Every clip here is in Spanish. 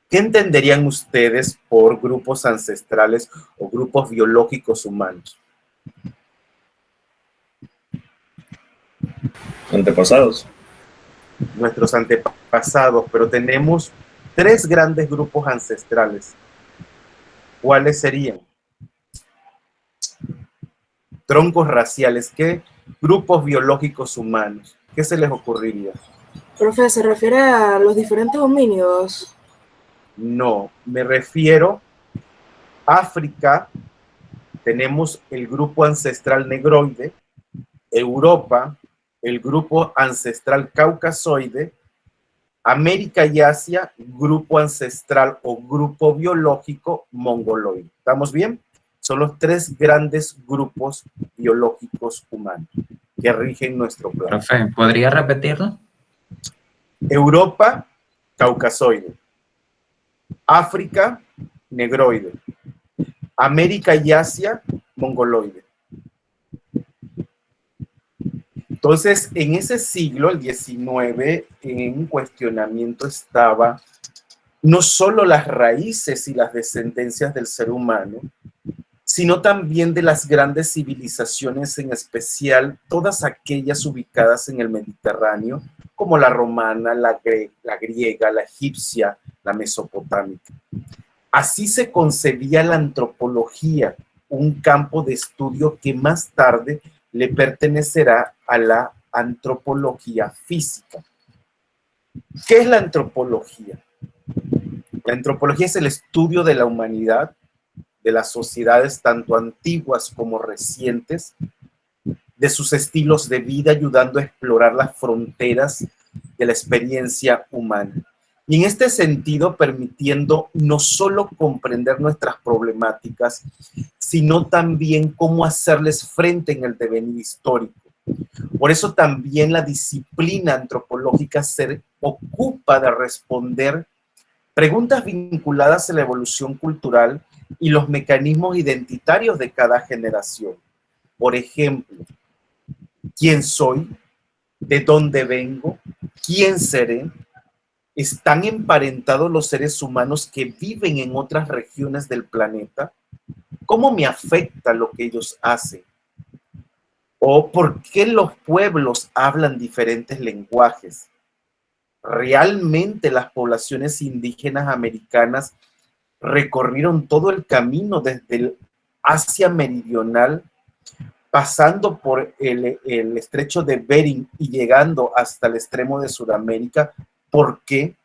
¿Qué entenderían ustedes por grupos ancestrales o grupos biológicos humanos? Antepasados. Nuestros antepasados, pero tenemos tres grandes grupos ancestrales. ¿Cuáles serían? Troncos raciales, ¿qué grupos biológicos humanos? ¿Qué se les ocurriría? Profe, ¿se refiere a los diferentes homínidos? No, me refiero a África, tenemos el grupo ancestral negroide, Europa, el grupo ancestral caucasoide, América y Asia, grupo ancestral o grupo biológico mongoloide. ¿Estamos bien? Son los tres grandes grupos biológicos humanos que rigen nuestro planeta. Profe, ¿podría repetirlo? Europa, caucasoide. África, negroide. América y Asia, mongoloide. Entonces, en ese siglo, el XIX, en cuestionamiento estaba no solo las raíces y las descendencias del ser humano, sino también de las grandes civilizaciones, en especial todas aquellas ubicadas en el Mediterráneo, como la romana, la griega, la egipcia, la mesopotámica. Así se concebía la antropología, un campo de estudio que más tarde le pertenecerá a la antropología física. ¿Qué es la antropología? La antropología es el estudio de la humanidad, de las sociedades tanto antiguas como recientes, de sus estilos de vida, ayudando a explorar las fronteras de la experiencia humana. Y en este sentido, permitiendo no solo comprender nuestras problemáticas, sino también cómo hacerles frente en el devenir histórico. Por eso también la disciplina antropológica se ocupa de responder preguntas vinculadas a la evolución cultural y los mecanismos identitarios de cada generación. Por ejemplo, ¿quién soy? ¿De dónde vengo? ¿Quién seré? ¿Están emparentados los seres humanos que viven en otras regiones del planeta? ¿Cómo me afecta lo que ellos hacen? ¿O por qué los pueblos hablan diferentes lenguajes? ¿Realmente las poblaciones indígenas americanas recorrieron todo el camino desde el Asia meridional, pasando por el estrecho de Bering y llegando hasta el extremo de Sudamérica? ¿Por qué?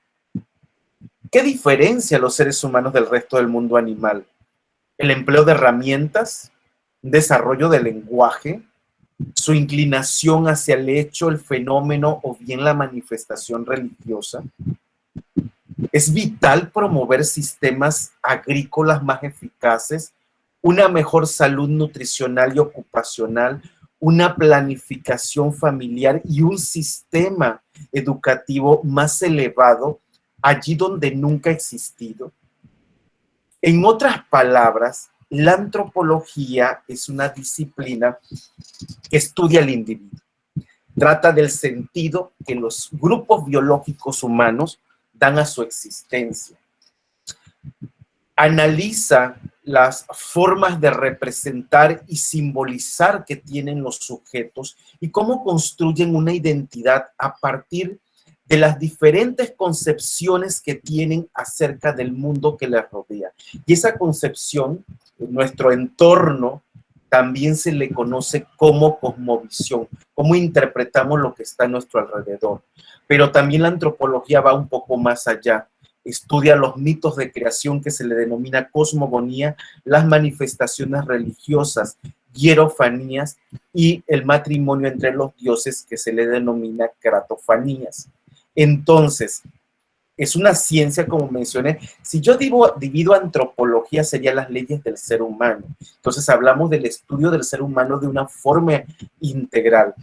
¿Qué diferencia los seres humanos del resto del mundo animal? ¿El empleo de herramientas? ¿Desarrollo del lenguaje? ¿Su inclinación hacia el hecho, el fenómeno o bien la manifestación religiosa? Es vital promover sistemas agrícolas más eficaces, una mejor salud nutricional y ocupacional, una planificación familiar y un sistema educativo más elevado allí donde nunca ha existido. En otras palabras, la antropología es una disciplina que estudia al individuo. Trata del sentido que los grupos biológicos humanos dan a su existencia. Analiza las formas de representar y simbolizar que tienen los sujetos y cómo construyen una identidad a partir de las diferentes concepciones que tienen acerca del mundo que les rodea. Y esa concepción, en nuestro entorno, también se le conoce como cosmovisión, cómo interpretamos lo que está a nuestro alrededor. Pero también la antropología va un poco más allá. Estudia los mitos de creación que se le denomina cosmogonía, las manifestaciones religiosas, hierofanías y el matrimonio entre los dioses que se le denomina cratofanías. Entonces, es una ciencia, como mencioné. Si yo divido antropología, serían las leyes del ser humano. Entonces hablamos del estudio del ser humano de una forma integral.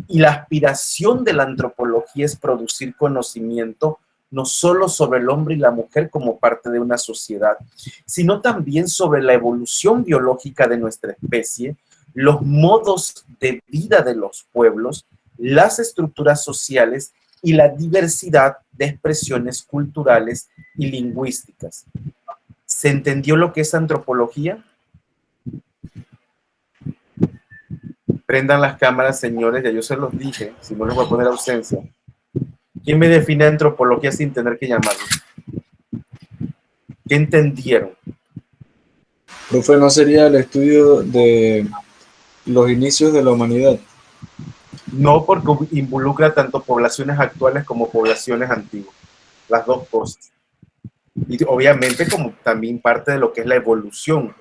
Y la aspiración de la antropología es producir conocimiento no solo sobre el hombre y la mujer como parte de una sociedad, sino también sobre la evolución biológica de nuestra especie, los modos de vida de los pueblos, las estructuras sociales y la diversidad de expresiones culturales y lingüísticas. ¿Se entendió lo que es antropología? Prendan las cámaras, señores, ya yo se los dije, si no les voy a poner ausencia. ¿Quién me define antropología sin tener que llamarlo? ¿Qué entendieron? Profe, ¿no sería el estudio de los inicios de la humanidad? No, porque involucra tanto poblaciones actuales como poblaciones antiguas, las dos cosas. Y obviamente como también parte de lo que es la evolución,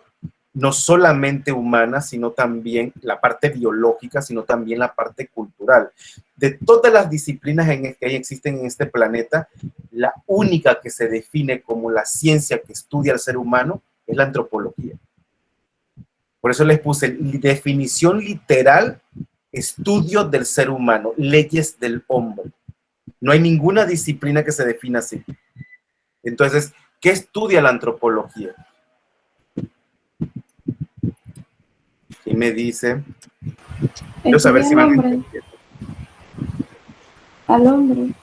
no solamente humana, sino también la parte biológica, sino también la parte cultural. De todas las disciplinas que existen en este planeta, la única que se define como la ciencia que estudia al ser humano es la antropología. Por eso les puse definición literal, estudio del ser humano, leyes del hombre. No hay ninguna disciplina que se defina así. Entonces, ¿qué estudia la antropología? Y me dice, quiero saber si van a entender. Al hombre.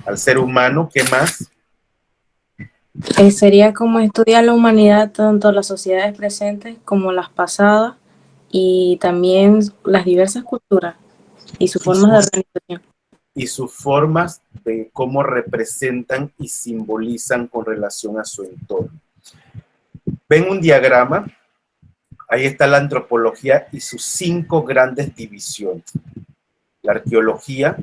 Al ser humano, ¿qué más? Sería como estudiar la humanidad, tanto las sociedades presentes como las pasadas, y también las diversas culturas y sus formas de organización. Y sus formas de cómo representan y simbolizan con relación a su entorno. ¿Ven un diagrama? Ahí está la antropología y sus 5 grandes divisiones. La arqueología,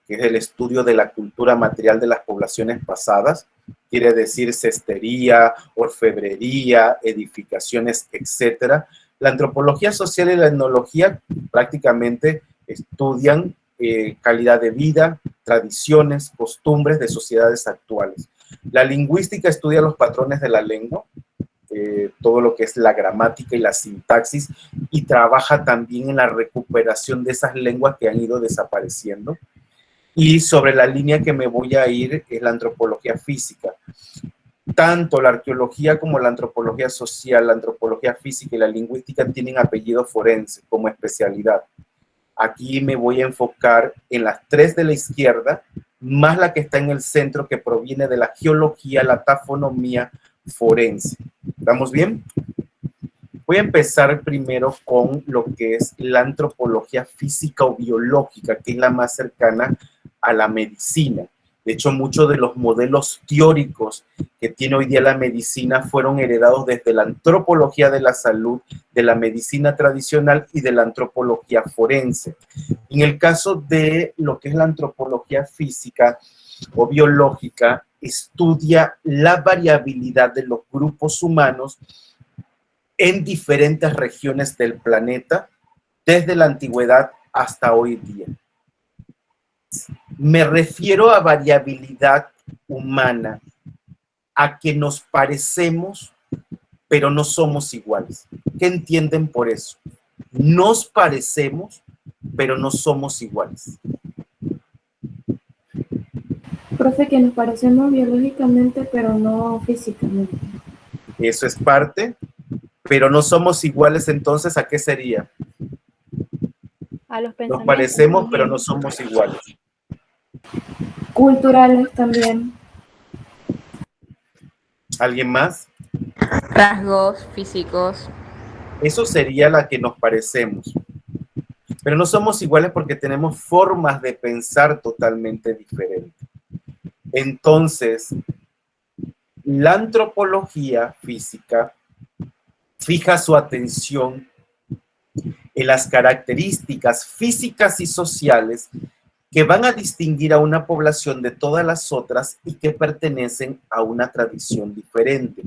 que es el estudio de la cultura material de las poblaciones pasadas, quiere decir cestería, orfebrería, edificaciones, etc. La antropología social y la etnología prácticamente estudian calidad de vida, tradiciones, costumbres de sociedades actuales. La lingüística estudia los patrones de la lengua, todo lo que es la gramática y la sintaxis, y trabaja también en la recuperación de esas lenguas que han ido desapareciendo. Y sobre la línea que me voy a ir es la antropología física. Tanto la arqueología como la antropología social, la antropología física y la lingüística tienen apellido forense como especialidad. Aquí me voy a enfocar en las 3 de la izquierda, más la que está en el centro, que proviene de la geología, la tafonomía forense. ¿Estamos bien? Voy a empezar primero con lo que es la antropología física o biológica, que es la más cercana a la medicina. De hecho, muchos de los modelos teóricos que tiene hoy día la medicina fueron heredados desde la antropología de la salud, de la medicina tradicional y de la antropología forense. En el caso de lo que es la antropología física o biológica, estudia la variabilidad de los grupos humanos en diferentes regiones del planeta, desde la antigüedad hasta hoy día. Me refiero a variabilidad humana, a que nos parecemos, pero no somos iguales. ¿Qué entienden por eso? Nos parecemos, pero no somos iguales. Profe, que nos parecemos biológicamente, pero no físicamente. Eso es parte, pero no somos iguales, entonces, ¿a qué sería? A los Nos pensamientos. parecemos, pero no somos iguales. Culturales también. ¿Alguien más? Rasgos físicos. Eso sería la que nos parecemos. Pero no somos iguales porque tenemos formas de pensar totalmente diferentes. Entonces, la antropología física fija su atención en las características físicas y sociales que van a distinguir a una población de todas las otras y que pertenecen a una tradición diferente.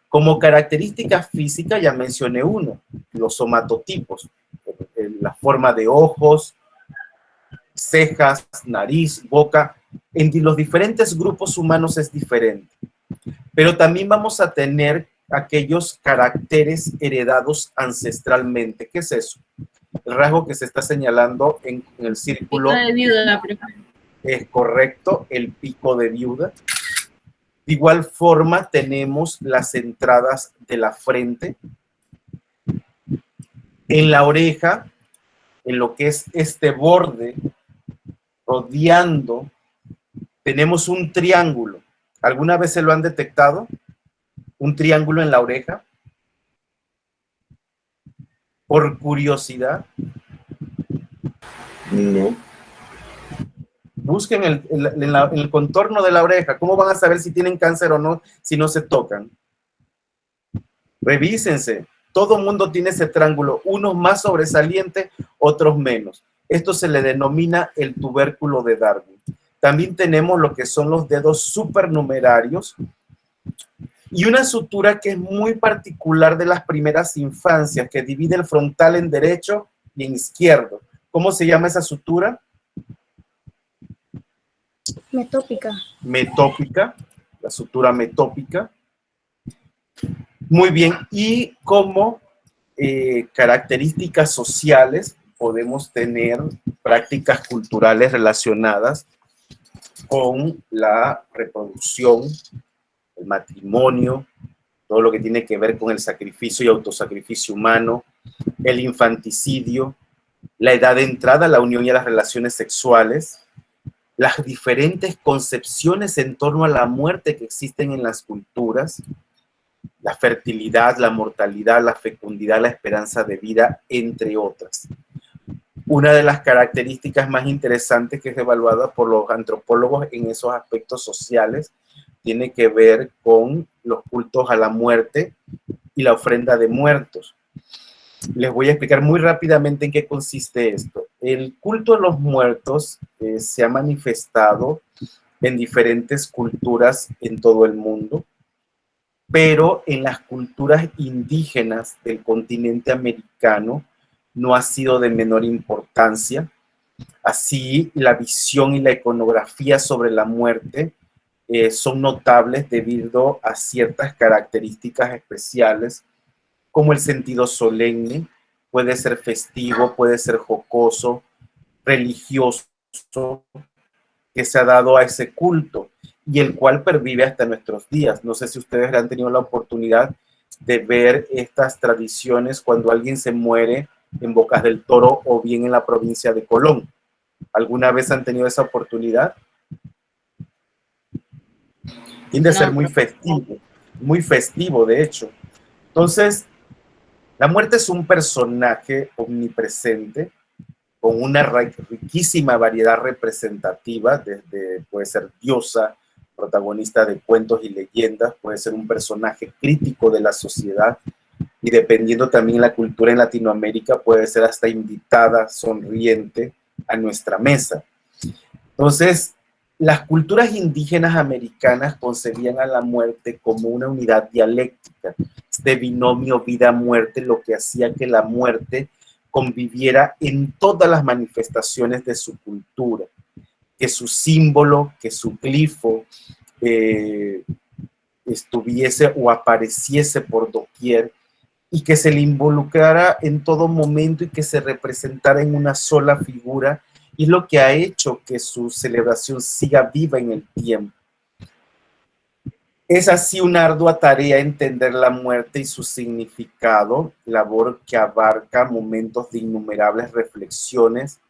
Como característica física ya mencioné uno, los somatotipos, la forma de ojos, cejas, nariz, boca. En los diferentes grupos humanos es diferente. Pero también vamos a tener aquellos caracteres heredados ancestralmente. ¿Qué es eso? El rasgo que se está señalando en el círculo. Pico de viuda, es correcto, el pico de viuda. De igual forma tenemos las entradas de la frente. En la oreja, en lo que es este borde, rodeando, tenemos un triángulo. ¿Alguna vez se lo han detectado? Un triángulo en la oreja. Por curiosidad. No. Busquen en el contorno de la oreja. ¿Cómo van a saber si tienen cáncer o no si no se tocan? Revísense. Todo mundo tiene ese triángulo, unos más sobresalientes, otros menos. Esto se le denomina el tubérculo de Darwin. También tenemos lo que son los dedos supernumerarios y una sutura que es muy particular de las primeras infancias, que divide el frontal en derecho y en izquierdo. ¿Cómo se llama esa sutura? Metópica. Metópica, la sutura metópica. Muy bien, y como características sociales podemos tener prácticas culturales relacionadas con la reproducción, el matrimonio, todo lo que tiene que ver con el sacrificio y autosacrificio humano, el infanticidio, la edad de entrada a la unión y a las relaciones sexuales, las diferentes concepciones en torno a la muerte que existen en las culturas, la fertilidad, la mortalidad, la fecundidad, la esperanza de vida, entre otras. Una de las características más interesantes que es evaluada por los antropólogos en esos aspectos sociales tiene que ver con los cultos a la muerte y la ofrenda de muertos. Les voy a explicar muy rápidamente en qué consiste esto. El culto a los muertos se ha manifestado en diferentes culturas en todo el mundo, pero en las culturas indígenas del continente americano no ha sido de menor importancia. Así, la visión y la iconografía sobre la muerte son notables debido a ciertas características especiales, como el sentido solemne, puede ser festivo, puede ser jocoso, religioso, que se ha dado a ese culto y el cual pervive hasta nuestros días. No sé si ustedes han tenido la oportunidad de ver estas tradiciones cuando alguien se muere en Bocas del Toro o bien en la provincia de Colón. ¿Alguna vez han tenido esa oportunidad? Tiende a ser muy festivo, de hecho. Entonces, la muerte es un personaje omnipresente con una riquísima variedad representativa, desde puede ser diosa, protagonista de cuentos y leyendas, puede ser un personaje crítico de la sociedad y dependiendo también de la cultura en Latinoamérica puede ser hasta invitada sonriente a nuestra mesa. Entonces, las culturas indígenas americanas concebían a la muerte como una unidad dialéctica, este binomio vida-muerte, lo que hacía que la muerte conviviera en todas las manifestaciones de su cultura, que su símbolo, que su glifo estuviese o apareciese por doquier y que se le involucrara en todo momento y que se representara en una sola figura, y es lo que ha hecho que su celebración siga viva en el tiempo. Es así una ardua tarea entender la muerte y su significado, labor que abarca momentos de innumerables reflexiones,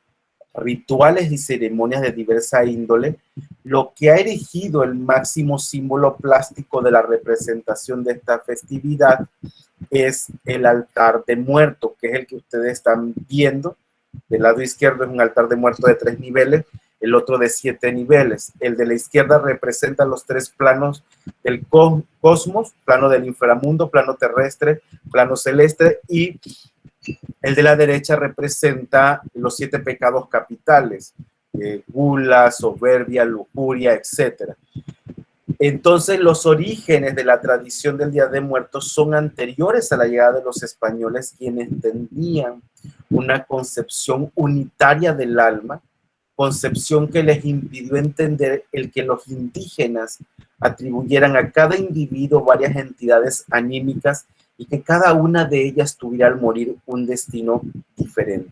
rituales y ceremonias de diversa índole, lo que ha erigido el máximo símbolo plástico de la representación de esta festividad es el altar de muerto, que es el que ustedes están viendo. Del lado izquierdo es un altar de muerto de 3 niveles, el otro de 7 niveles. El de la izquierda representa los 3 planos del cosmos, plano del inframundo, plano terrestre, plano celeste, y el de la derecha representa los 7 pecados capitales, gula, soberbia, lujuria, etc. Entonces, los orígenes de la tradición del Día de Muertos son anteriores a la llegada de los españoles, quienes tenían una concepción unitaria del alma, concepción que les impidió entender el que los indígenas atribuyeran a cada individuo varias entidades anímicas y que cada una de ellas tuviera al morir un destino diferente.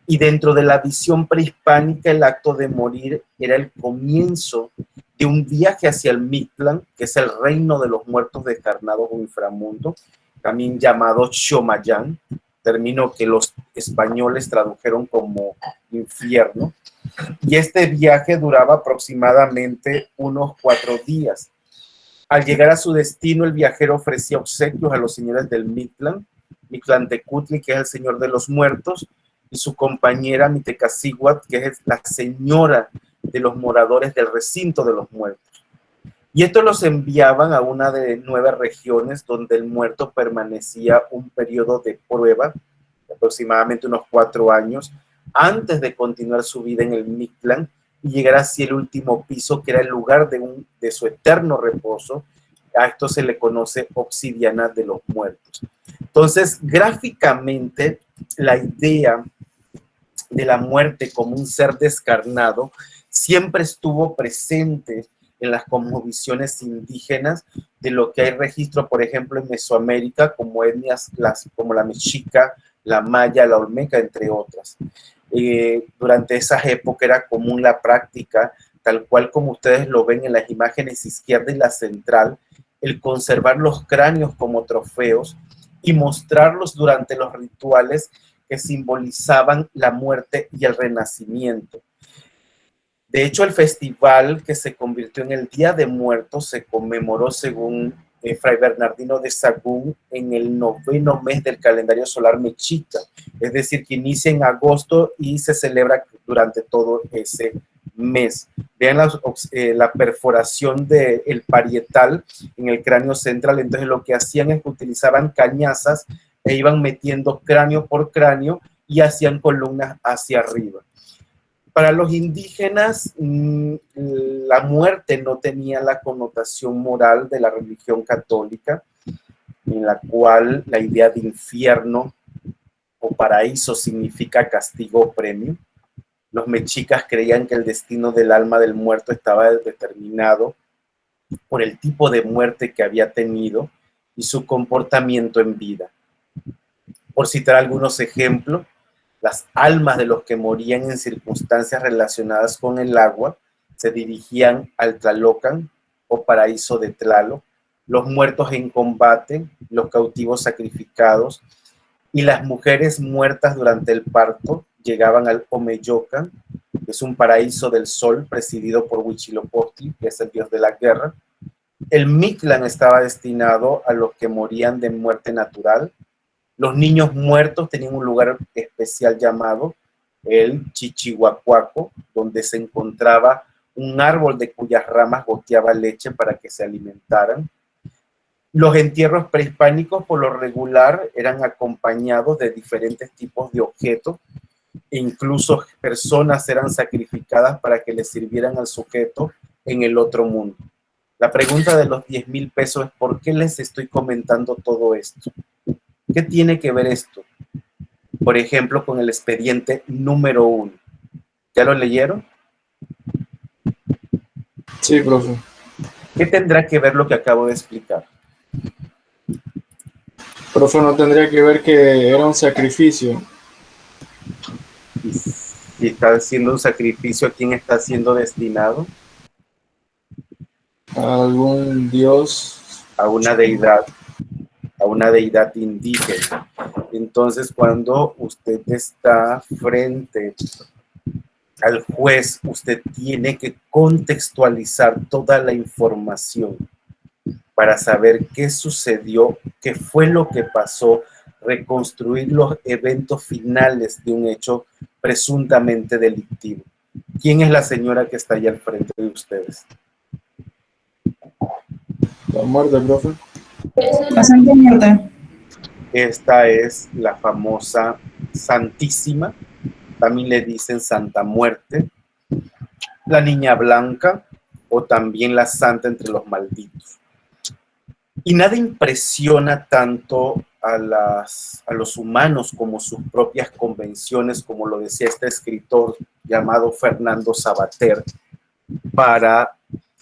Y dentro de la visión prehispánica, el acto de morir era el comienzo de un viaje hacia el Mictlán, que es el reino de los muertos descarnados o inframundo, también llamado Xomayán, término que los españoles tradujeron como infierno. Y este viaje duraba aproximadamente unos 4 días. Al llegar a su destino, el viajero ofrecía obsequios a los señores del Mictlantecutli, que es el señor de los muertos, y su compañera Mitecacihuatl, que es la señora de los moradores del recinto de los muertos. Y estos los enviaban a una de 9 regiones donde el muerto permanecía un periodo de prueba, de aproximadamente unos 4 años, antes de continuar su vida en el Mictlán y llegar hacia el último piso, que era el lugar de su eterno reposo. A esto se le conoce obsidiana de los muertos. Entonces, gráficamente, la idea de la muerte como un ser descarnado siempre estuvo presente en las cosmovisiones indígenas, de lo que hay registro, por ejemplo, en Mesoamérica, como etnias como la mexica, la maya, la olmeca, entre otras. Durante esa época era común la práctica, tal cual como ustedes lo ven en las imágenes izquierda y la central, el conservar los cráneos como trofeos y mostrarlos durante los rituales que simbolizaban la muerte y el renacimiento. De hecho, el festival, que se convirtió en el Día de Muertos, se conmemoró, según Fray Bernardino de Sahagún, en el 9º mes del calendario solar mexica, es decir, que inicia en agosto y se celebra durante todo ese mes. Vean la perforación del parietal en el cráneo central. Entonces lo que hacían es que utilizaban cañazas e iban metiendo cráneo por cráneo y hacían columnas hacia arriba. Para los indígenas, la muerte no tenía la connotación moral de la religión católica, en la cual la idea de infierno o paraíso significa castigo o premio. Los mexicas creían que el destino del alma del muerto estaba determinado por el tipo de muerte que había tenido y su comportamiento en vida. Por citar algunos ejemplos, las almas de los que morían en circunstancias relacionadas con el agua se dirigían al Tlalocan o paraíso de Tlaloc, los muertos en combate, los cautivos sacrificados y las mujeres muertas durante el parto llegaban al Omeyocan, que es un paraíso del sol presidido por Huitzilopochtli, que es el dios de la guerra. El Mictlán estaba destinado a los que morían de muerte natural. Los niños muertos tenían un lugar especial llamado el Chichihuacuaco, donde se encontraba un árbol de cuyas ramas goteaba leche para que se alimentaran. Los entierros prehispánicos por lo regular eran acompañados de diferentes tipos de objetos, e incluso personas eran sacrificadas para que les sirvieran al sujeto en el otro mundo. La pregunta de los 10,000 pesos es: ¿por qué les estoy comentando todo esto? ¿Qué tiene que ver esto? Por ejemplo, con el expediente número 1. ¿Ya lo leyeron? Sí, profe. ¿Qué tendrá que ver lo que acabo de explicar? Profe, ¿no tendría que ver que era un sacrificio? Si está haciendo un sacrificio, ¿a quién está siendo destinado? ¿A algún dios? A una deidad indígena. Entonces, cuando usted está frente al juez, usted tiene que contextualizar toda la información para saber qué sucedió, qué fue lo que pasó, reconstruir los eventos finales de un hecho presuntamente delictivo. ¿Quién es la señora que está allá al frente de ustedes? La muerte, profe. La Santa Muerte. Esta es la famosa Santísima, también le dicen Santa Muerte, la Niña Blanca o también la Santa entre los malditos. Y nada impresiona tanto a los humanos como sus propias convenciones, como lo decía este escritor llamado Fernando Sabater, para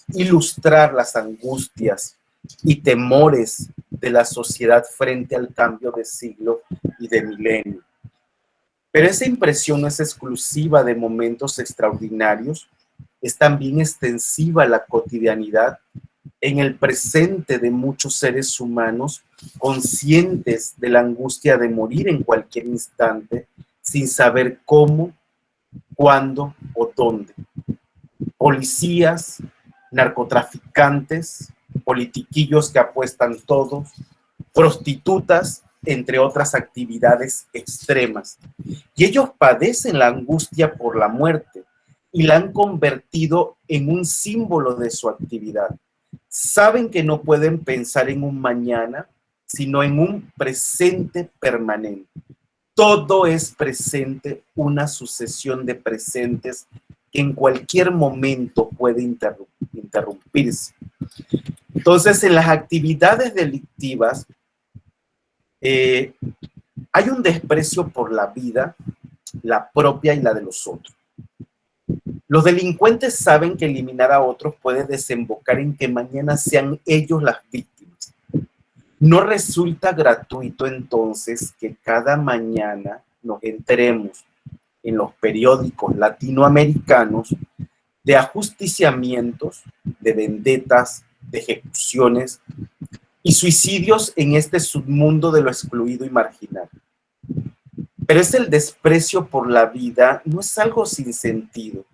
ilustrar las angustias y temores de la sociedad frente al cambio de siglo y de milenio. Pero esa impresión no es exclusiva de momentos extraordinarios, es también extensiva a la cotidianidad en el presente de muchos seres humanos conscientes de la angustia de morir en cualquier instante sin saber cómo, cuándo o dónde. Policías, narcotraficantes, politiquillos que apuestan todos, prostitutas, entre otras actividades extremas. Y ellos padecen la angustia por la muerte y la han convertido en un símbolo de su actividad. Saben que no pueden pensar en un mañana, sino en un presente permanente. Todo es presente, una sucesión de presentes que en cualquier momento puede interrumpirse. Entonces, en las actividades delictivas hay un desprecio por la vida, la propia y la de los otros. Los delincuentes saben que eliminar a otros puede desembocar en que mañana sean ellos las víctimas. No resulta gratuito entonces que cada mañana nos enteremos en los periódicos latinoamericanos de ajusticiamientos, de vendetas, de ejecuciones y suicidios en este submundo de lo excluido y marginal. Pero es el desprecio por la vida, no es algo sin sentido.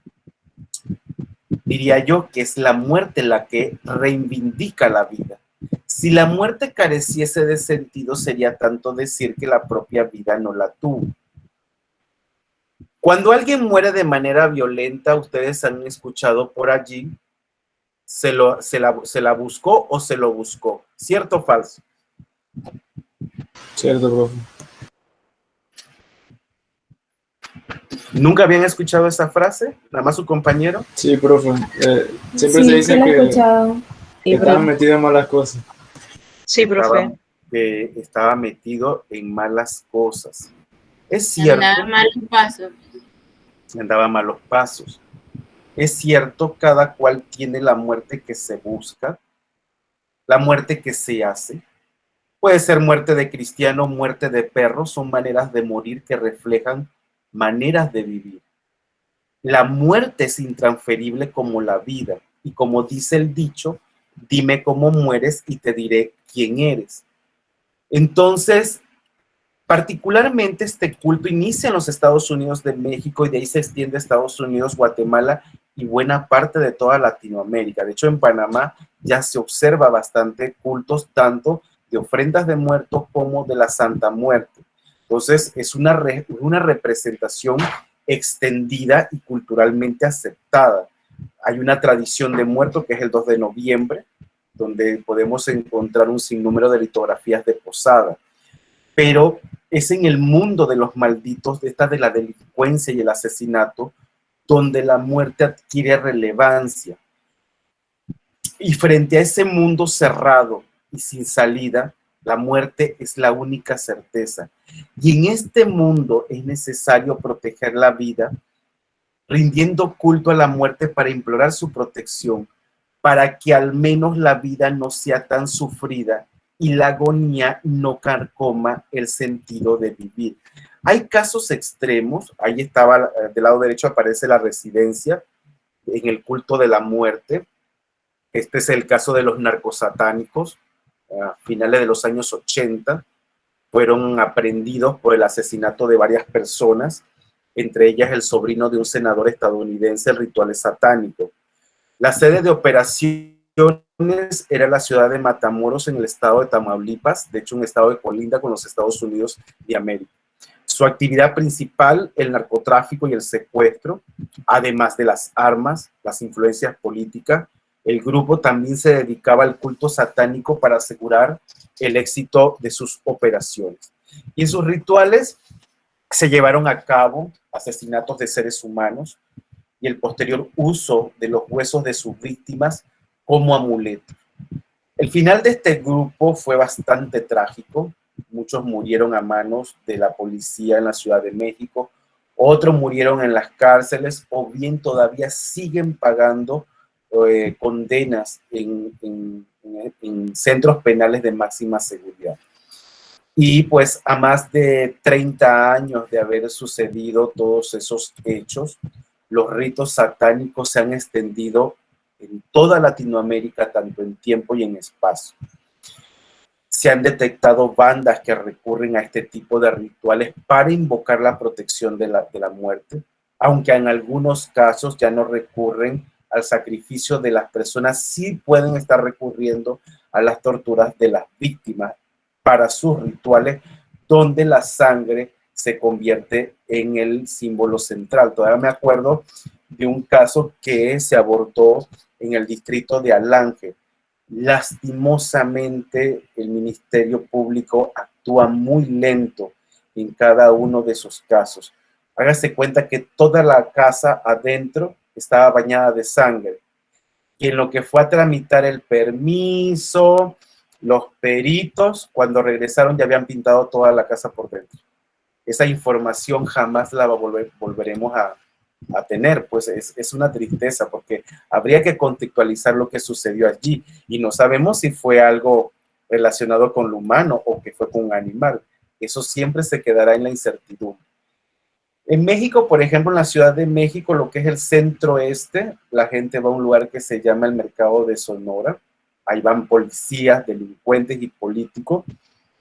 Diría yo que es la muerte la que reivindica la vida. Si la muerte careciese de sentido, sería tanto decir que la propia vida no la tuvo. Cuando alguien muere de manera violenta, ustedes han escuchado por allí, se la buscó o se lo buscó. ¿Cierto o falso? Cierto, profe. ¿Nunca habían escuchado esa frase? Nada más su compañero. Sí, profe. Siempre Sí, se dice sí la he que escuchado. estaban metidos en malas cosas. Sí, profe. Que estaba metido en malas cosas. Es cierto. Andaba malos pasos. Andaba malos pasos. Es cierto, cada cual tiene la muerte que se busca, la muerte que se hace. Puede ser muerte de cristiano, muerte de perro, son maneras de morir que reflejan maneras de vivir. La muerte es intransferible como la vida, y como dice el dicho, dime cómo mueres y te diré quién eres. Entonces, particularmente este culto inicia en los Estados Unidos de México y de ahí se extiende a Estados Unidos, Guatemala y buena parte de toda Latinoamérica. De hecho, en Panamá ya se observa bastante cultos tanto de ofrendas de muertos como de la Santa Muerte. Entonces, es una representación extendida y culturalmente aceptada. Hay una tradición de muerto que es el 2 de noviembre, donde podemos encontrar un sinnúmero de litografías de posada. Pero es en el mundo de los malditos, de la delincuencia y el asesinato, donde la muerte adquiere relevancia. Y frente a ese mundo cerrado y sin salida, la muerte es la única certeza. Y en este mundo es necesario proteger la vida, rindiendo culto a la muerte para implorar su protección, para que al menos la vida no sea tan sufrida y la agonía no carcoma el sentido de vivir. Hay casos extremos, ahí estaba, del lado derecho aparece la residencia en el culto de la muerte. Este es el caso de los narcosatánicos, a finales de los años 80, fueron aprehendidos por el asesinato de varias personas, entre ellas el sobrino de un senador estadounidense, rituales satánicos. La sede de operaciones era la ciudad de Matamoros en el estado de Tamaulipas, de hecho un estado que colinda con los Estados Unidos de América. Su actividad principal, el narcotráfico y el secuestro, además de las armas, las influencias políticas. El grupo también se dedicaba al culto satánico para asegurar el éxito de sus operaciones. Y en sus rituales se llevaron a cabo asesinatos de seres humanos y el posterior uso de los huesos de sus víctimas como amuletos. El final de este grupo fue bastante trágico. Muchos murieron a manos de la policía en la Ciudad de México, otros murieron en las cárceles o bien todavía siguen pagando condenas en centros penales de máxima seguridad. Y pues a más de 30 años de haber sucedido todos esos hechos, los ritos satánicos se han extendido en toda Latinoamérica, tanto en tiempo y en espacio. Se han detectado bandas que recurren a este tipo de rituales para invocar la protección de la muerte. aunque en algunos casos ya no recurren al sacrificio de las personas, sí pueden estar recurriendo a las torturas de las víctimas para sus rituales, donde la sangre se convierte en el símbolo central. Todavía me acuerdo de un caso que se abordó en el distrito de Alange. Lastimosamente, el Ministerio Público actúa muy lento en cada uno de esos casos. Hágase cuenta que toda la casa adentro estaba bañada de sangre. Y en lo que fue a tramitar el permiso, los peritos, cuando regresaron ya habían pintado toda la casa por dentro. Esa información jamás la volveremos a tener, pues es una tristeza porque habría que contextualizar lo que sucedió allí y no sabemos si fue algo relacionado con lo humano o que fue con un animal. Eso siempre se quedará en la incertidumbre. En México, por ejemplo, en la Ciudad de México, lo que es el centro este, la gente va a un lugar que se llama el Mercado de Sonora. Ahí van policías, delincuentes y políticos,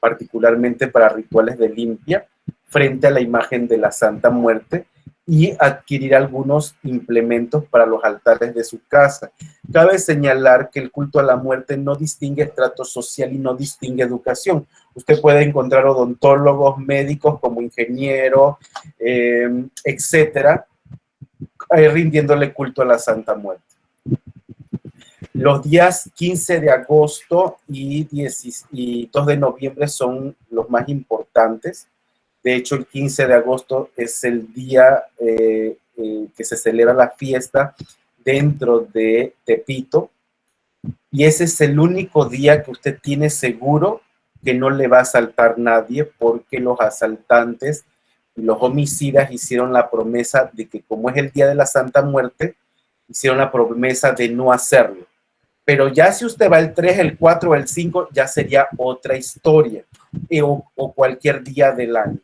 particularmente para rituales de limpia, frente a la imagen de la Santa Muerte y adquirir algunos implementos para los altares de su casa. Cabe señalar que el culto a la muerte no distingue estrato social y no distingue educación. Usted puede encontrar odontólogos, médicos como ingenieros, etcétera, rindiéndole culto a la Santa Muerte. Los días 15 de agosto y 2 de noviembre son los más importantes. De hecho, el 15 de agosto es el día que se celebra la fiesta dentro de Tepito. Y ese es el único día que usted tiene seguro que no le va a asaltar nadie, porque los asaltantes y los homicidas hicieron la promesa de que, como es el día de la Santa Muerte, hicieron la promesa de no hacerlo. Pero ya si usted va el 3, el 4 o el 5, ya sería otra historia, o cualquier día del año.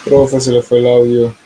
Profe, se le fue el audio.